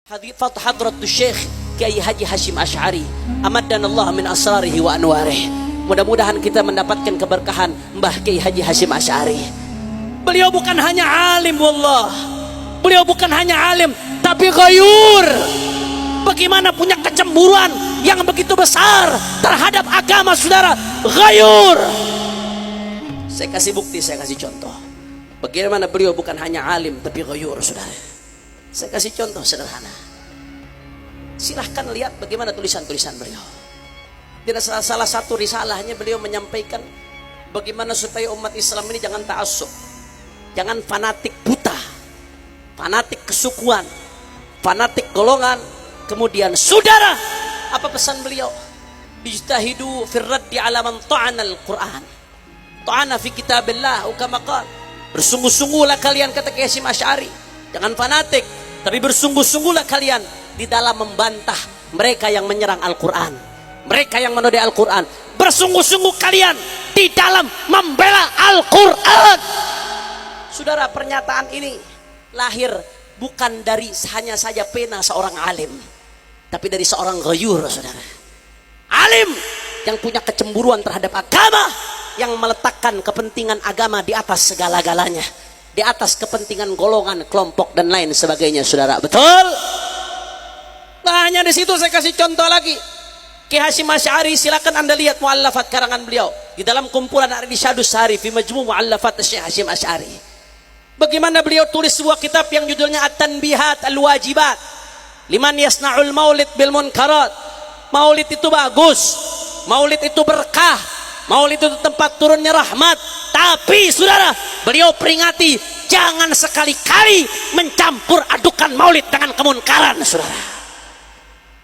Hadratus Syekh Kiai Haji Hasyim Asy'ari amaddanallahu min asrarihi wa anwarih. Mudah-mudahan kita mendapatkan keberkahan Mbah Kiai Haji Hasyim Asy'ari. Beliau bukan hanya alim, wallah. Beliau bukan hanya alim, tapi ghayur. Bagaimana punya kecemburuan yang begitu besar terhadap agama, saudara. Ghayur. Saya kasih bukti, saya kasih contoh. Bagaimana beliau bukan hanya alim, tapi ghayur, saudara. Saya kasih contoh sederhana. Silahkan lihat bagaimana tulisan-tulisan beliau. Di salah satu risalahnya beliau menyampaikan bagaimana supaya umat Islam ini jangan ta'assub, jangan fanatik buta, fanatik kesukuan, fanatik golongan. Kemudian saudara, apa pesan beliau? Ijtahidu fir raddi ala man ta'ana al-Qur'an, ta'ana fi kitabillah, kama qala. Bersungguh-sungguhlah kalian, kata Kiai Hasyim Asy'ari, jangan fanatik, tapi bersungguh-sungguhlah kalian di dalam membantah mereka yang menyerang Al-Quran, mereka yang menodai Al-Quran. Bersungguh-sungguh kalian di dalam membela Al-Quran. Saudara, pernyataan ini lahir bukan dari hanya saja pena seorang alim, tapi dari seorang ghayur, saudara. Alim yang punya kecemburuan terhadap agama, yang meletakkan kepentingan agama di atas segala-galanya, di atas kepentingan golongan, kelompok dan lain sebagainya, saudara. Betul? Nah, hanya di situ saya kasih contoh lagi. Kiai Hasyim Asy'ari, silakan Anda lihat muallafat karangan beliau di dalam kumpulan Ar-Risyadus Sari fi Majmu' Muallafat Syekh Hasyim Asy'ari. Bagaimana beliau tulis sebuah kitab yang judulnya At-Tanbihat Al-Wajibat liman yasna'ul maulid bil munkarat. Maulid itu bagus, maulid itu berkah, maulid itu tempat turunnya rahmat. Tapi saudara, beliau peringati jangan sekali-kali mencampur adukan maulid dengan kemunkaran, saudara.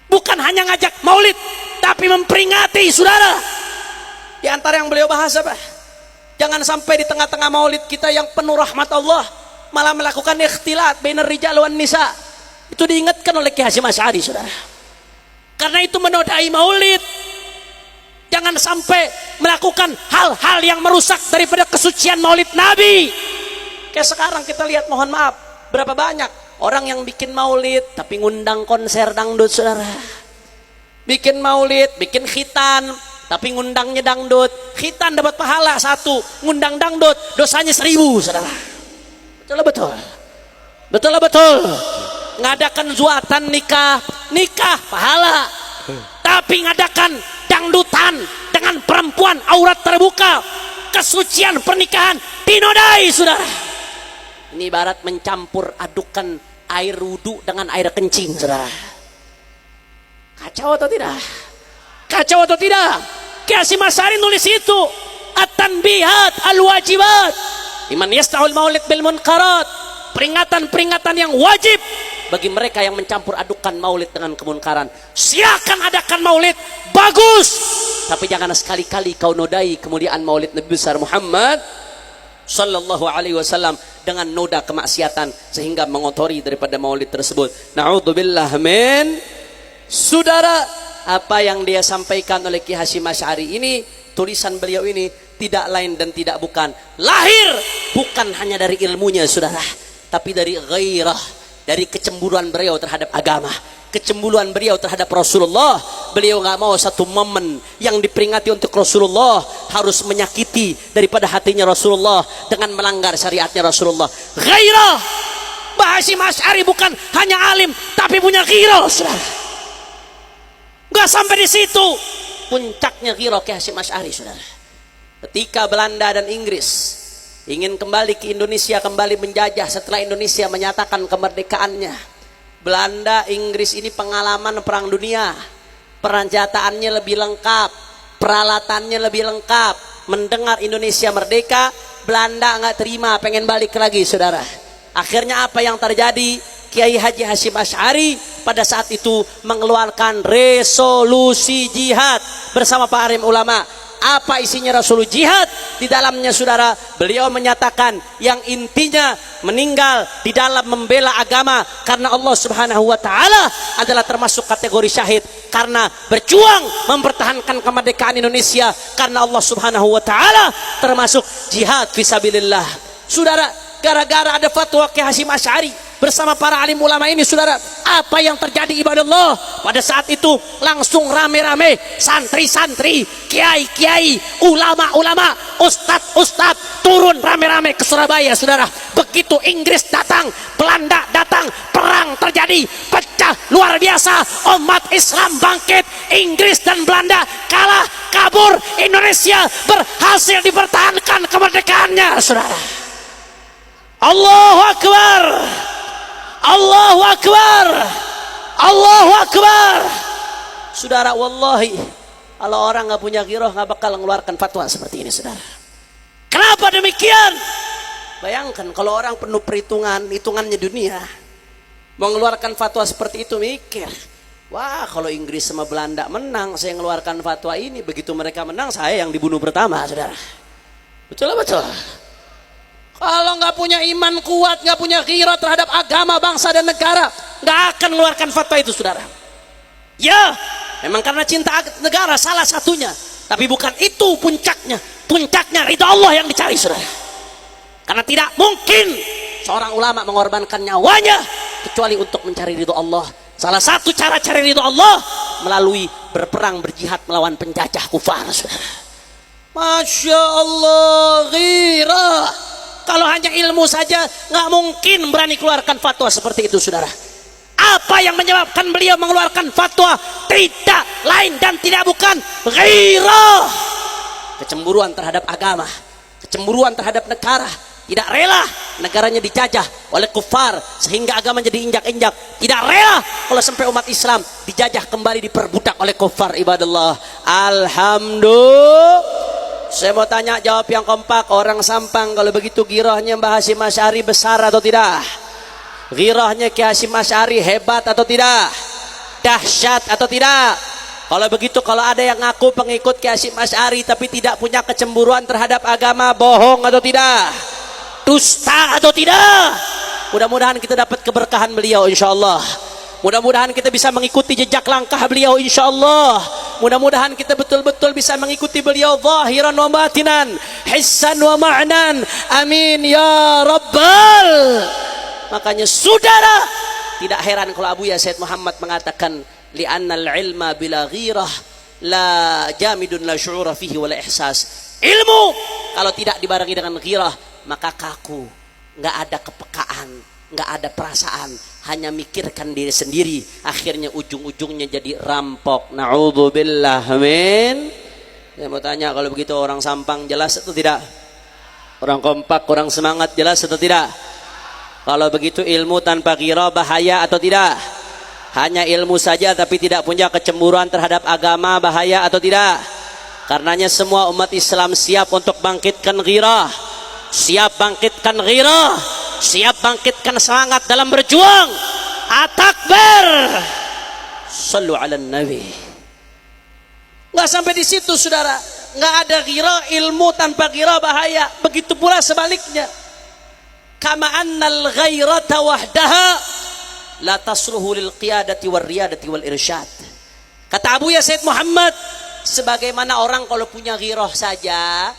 Bukan hanya ngajak maulid, tapi memperingati, saudara. Di antara yang beliau bahas apa? Jangan sampai di tengah-tengah maulid kita yang penuh rahmat Allah malah melakukan ikhtilat bainar rijal wan nisa. Itu diingatkan oleh Kiai Hasyim Asy'ari, saudara. Karena itu menodai maulid. Jangan sampai melakukan hal-hal yang merusak daripada kesucian maulid Nabi. Kayak sekarang kita lihat, mohon maaf, berapa banyak orang yang bikin maulid tapi ngundang konser dangdut, saudara. Bikin maulid, bikin khitan tapi ngundangnya dangdut. Khitan dapat pahala 1, ngundang dangdut dosanya 1000, saudara. Betul. Betul. Ngadakan zuatan nikah pahala. Tapi ngadakan dangdutan dengan perempuan aurat terbuka, kesucian pernikahan dinodai, saudara. Ini ibarat mencampur adukan air wudu dengan air kencing, saudara. Kacau atau tidak? Kacau atau tidak? Kiai Hasyim Asy'ari nulis itu At-Tanbihat Al-Wajibat liman yasta'ul maulid bil munkarat. Peringatan-peringatan yang wajib bagi mereka yang mencampur adukan maulid dengan kemunkaran. Silakan adakan maulid, bagus, tapi jangan sekali-kali kau nodai kemuliaan maulid Nabi besar Muhammad sallallahu alaihi wasallam dengan noda kemaksiatan sehingga mengotori daripada maulid tersebut. Na'udzubillah min. Saudara, apa yang dia sampaikan oleh Kiai Hasyim Asy'ari ini, tulisan beliau ini tidak lain dan tidak bukan, lahir bukan hanya dari ilmunya, saudara, tapi dari ghairah, dari kecemburuan beliau terhadap agama, kecemburuan beliau terhadap Rasulullah. Beliau nggak mau satu momen yang diperingati untuk Rasulullah harus menyakiti daripada hatinya Rasulullah dengan melanggar syariatnya Rasulullah. Ghairah. Mbah Hasyim Asy'ari bukan hanya alim, tapi punya ghairah, saudara. Nggak sampai di situ, puncaknya ghairah Kiai Hasyim Asy'ari, saudara. Ketika Belanda dan Inggris ingin kembali ke Indonesia, kembali menjajah setelah Indonesia menyatakan kemerdekaannya, Belanda, Inggris ini pengalaman perang dunia, peranjataannya lebih lengkap, peralatannya lebih lengkap. Mendengar Indonesia merdeka, Belanda nggak terima, pengen balik lagi, saudara. Akhirnya apa yang terjadi? Kiai Haji Hasyim Asy'ari pada saat itu mengeluarkan resolusi jihad bersama para alim ulama. Apa isinya resolusi jihad? Di dalamnya, saudara, beliau menyatakan yang intinya meninggal di dalam membela agama karena Allah Subhanahu wa taala adalah termasuk kategori syahid karena berjuang mempertahankan kemerdekaan Indonesia karena Allah Subhanahu wa taala, termasuk jihad fisabilillah. Saudara, gara-gara ada fatwa Kiai Hasyim Asy'ari bersama para alim ulama ini, saudara, apa yang terjadi ibadallah? Pada saat itu langsung rame-rame santri-santri, kiai-kiai, ulama-ulama, ustadz-ustadz turun rame-rame ke Surabaya, saudara. Begitu Inggris datang, Belanda datang, perang terjadi, pecah luar biasa, umat Islam bangkit, Inggris dan Belanda kalah, kabur, Indonesia berhasil dipertahankan kemerdekaannya, saudara. Allahu Akbar, Allahu Akbar, Allahu Akbar. Saudara, wallahi kalau orang nggak punya ghirah nggak bakal mengeluarkan fatwa seperti ini, saudara. Kenapa demikian? Bayangkan kalau orang penuh perhitungan, hitungannya dunia, mau mengeluarkan fatwa seperti itu, mikir, wah kalau Inggris sama Belanda menang, saya mengeluarkan fatwa ini. Begitu mereka menang, saya yang dibunuh pertama, saudara. Betul lah, betul. Kalau nggak punya iman kuat, nggak punya ghirah terhadap agama, bangsa dan negara, nggak akan mengeluarkan fatwa itu, saudara. Ya, memang karena cinta negara salah satunya, tapi bukan itu puncaknya. Puncaknya ridha Allah yang dicari, saudara. Karena tidak mungkin seorang ulama mengorbankan nyawanya kecuali untuk mencari ridha Allah. Salah satu cara cari ridha Allah melalui berperang, berjihad melawan penjajah kufar, saudara. Masya Allah, ghirah. Kalau hanya ilmu saja nggak mungkin berani keluarkan fatwa seperti itu, saudara. Apa yang menyebabkan beliau mengeluarkan fatwa? Tidak lain dan tidak bukan ghirah, kecemburuan terhadap agama, kecemburuan terhadap negara. Tidak rela negaranya dijajah oleh kufar sehingga agama jadi injak-injak. Tidak rela kalau sampai umat Islam dijajah kembali, diperbudak oleh kufar, ibadallah. Alhamdulillah. Saya mau tanya, jawab yang kompak, orang Sampang, kalau begitu ghirahnya Mbah Hasyim Asy'ari besar atau tidak? Ghirahnya Ki Hasyim Asy'ari hebat atau tidak? Dahsyat atau tidak? Kalau begitu, kalau ada yang ngaku pengikut Ki Hasyim Asy'ari tapi tidak punya kecemburuan terhadap agama, bohong atau tidak? Dusta atau tidak? Mudah-mudahan kita dapat keberkahan beliau, insyaallah. Mudah-mudahan kita bisa mengikuti jejak langkah beliau, insyaallah. Mudah-mudahan kita betul-betul bisa mengikuti beliau zahiran wa batinan, hissan wa ma'nan. Amin ya rabbal. Makanya saudara, tidak heran kalau Abu Ya Said Muhammad mengatakan, li'annal ilma bila ghirah la jamidun la syu'ura fihi wa la ihsas. Ilmu kalau tidak dibarengi dengan ghirah maka kaku, nggak ada kepekaan, nggak ada perasaan, hanya mikirkan diri sendiri, akhirnya ujung-ujungnya jadi rampok. Na'udzubillah, amin. Saya mau tanya, kalau begitu orang Sampang jelas atau tidak? Orang kompak, orang semangat jelas atau tidak? Kalau begitu ilmu tanpa ghirah bahaya atau tidak? Hanya ilmu saja tapi tidak punya kecemburuan terhadap agama bahaya atau tidak? Karenanya semua umat Islam siap untuk bangkitkan ghirah, siap bangkitkan ghirah, siap bangkitkan semangat dalam berjuang. At-takbir. Sallu ala nabi. Nggak sampai di situ, saudara. Nggak ada ghirah, ilmu tanpa ghirah bahaya. Begitu pula sebaliknya. Kama annal ghairata wahdaha la tasluhu lil qiyadati wal riyadati wal irsyad. Kata Abu Ya Said Muhammad, sebagaimana orang kalau punya ghirah saja,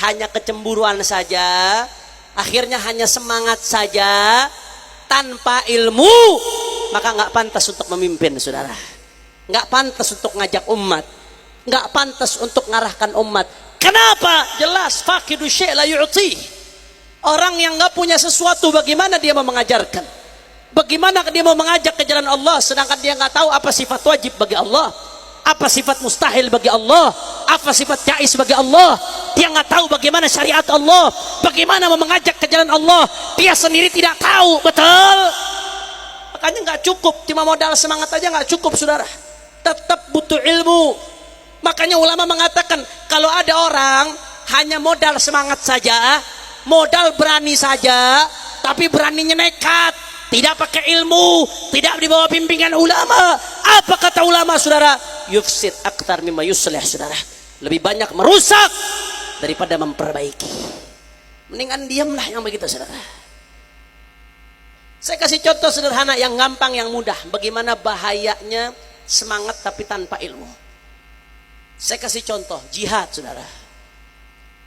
hanya kecemburuan saja, akhirnya hanya semangat saja tanpa ilmu, maka nggak pantas untuk memimpin, saudara. Nggak pantas untuk ngajak umat, nggak pantas untuk ngarahkan umat. Kenapa? Jelas faqidu syai' la yu'ti. Orang yang nggak punya sesuatu, bagaimana dia mau mengajarkan? Bagaimana dia mau mengajak ke jalan Allah sedangkan dia nggak tahu apa sifat wajib bagi Allah, apa sifat mustahil bagi Allah, apa sifat jaiz bagi Allah. Dia nggak tahu bagaimana syariat Allah, bagaimana mau mengajak ke jalan Allah, dia sendiri tidak tahu, betul. Makanya nggak cukup cuma modal semangat aja, nggak cukup, saudara. Tetap butuh ilmu. Makanya ulama mengatakan, kalau ada orang hanya modal semangat saja, modal berani saja, tapi beraninya nekat, tidak pakai ilmu, tidak di bawah bimbingan ulama, apa kata ulama, saudara? Yufsid aktar mimma yuslih, saudara. Lebih banyak merusak daripada memperbaiki. Mendingan diamlah yang begitu, saudara. Saya kasih contoh sederhana yang gampang, yang mudah, bagaimana bahayanya semangat tapi tanpa ilmu. Saya kasih contoh jihad, saudara.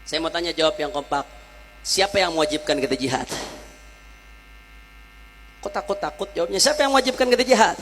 Saya mau tanya, jawab yang kompak. Siapa yang mewajibkan kita jihad? Kok takut-takut jawabnya? Siapa yang wajibkan kita jihad?